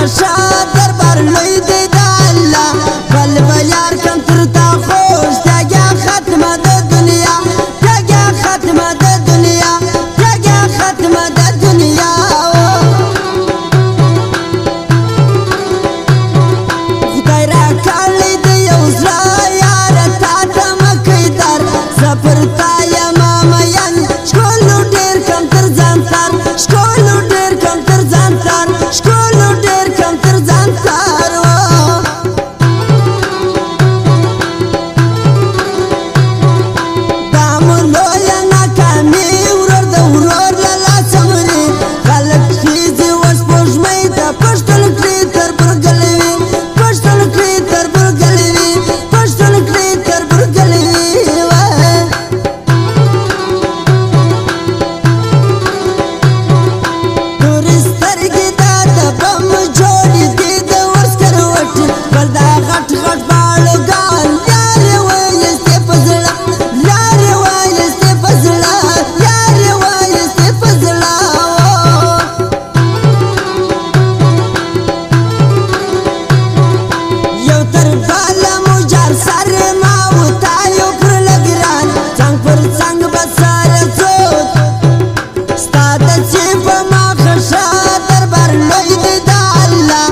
خشا دربار لوی دی دا الله بل بیار کم ترتا خوش تاگیا ختمه دا دنیا تاگیا ختمه دا دنیا تاگیا ختمه دا دنیا خدای را کالی دی یو زړه یاره تا ته مکۍ در زه پر تا یمه مین ښکلو ډېر کم تر ځان تر ښکلو ډېر کم تر ځان تر ښکلو ډېر کم تر ځان تر دا مو لویه ناکامي ورور د ورور له لاسه مري خلک خیزي اوس سپوږمۍ ته پښتون کړي تربورګلې وي پښتون کړي تربورګلې وي پښتون کړي تربورګلې وي تورې سترګې دا د بم جوړې دي د ورس کروټې بل دا غټ غټ باړوګان یارې وایستې په زړه یارې وایستې په زړه یارې وایستې په زړه یو تر باله مو جار سر ما وتایو پر لګران څنګ پر څنګ به سره څوک ستا د چې په ما خشا دربار لوی دی دا الله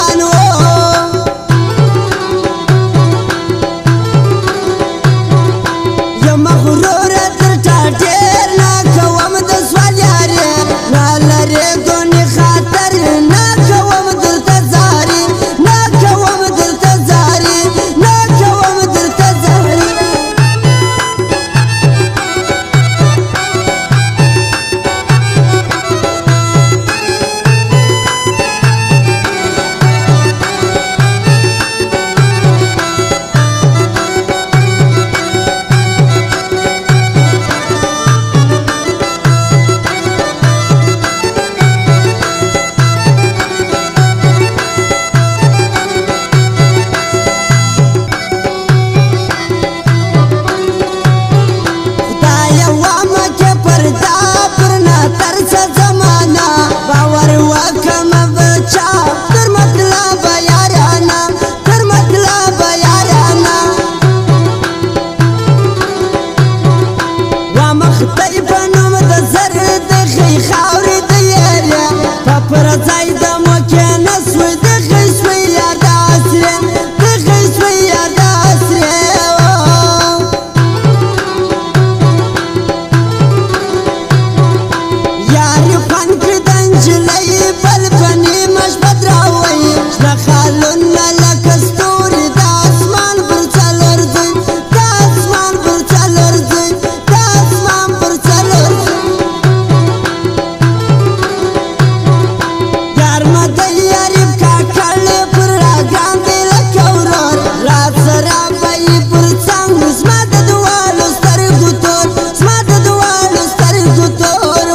انو یم مغروره تر چا ډېر نه کوم د سوال یارې نه لرې دونې خاطر نه کوم درته زاري نه کوم درته زاري نه کوم درته زاري خدایه وامه کې پردا پر نه ترڅه زمانه باور وکړمه بچا تر مطلبه یارانه تر مطلبه یارانه وامه خدای په نوم د زر د ښې خاورې د یارې په پر ځای د مو کېنسوی د ښې سوی یار د عصرې د ښې سوی یار د عصرې یارې خوند کړي د نجلۍ بل په نیمه شپه دراوی شنه خالونه لکه ستوري د اسمان پر څلور ځي د اسمان پر څلور ځي د اسمان پر څلور ځي یار مده یاریم کاکړ پر راګان دی لکه ورور رات سره به یې پر څنګ زما د دواړو سترګو تور زما د دواړو سترګو تور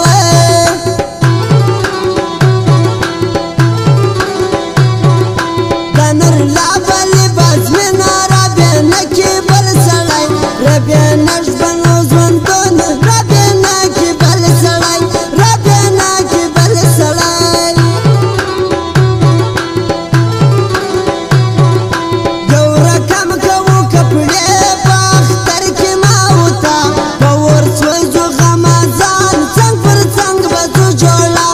د نور لا بلې بزمینه رابې نه کې بل سړی رابې نه ژوند او ژوندون رابې نه کې بل سړی رابې نه کې بل سړی یو رقم کوو کپړې په اختر کې ما وتا په ور سوځو غمازان څنګ پر څنګ به ځو جوړه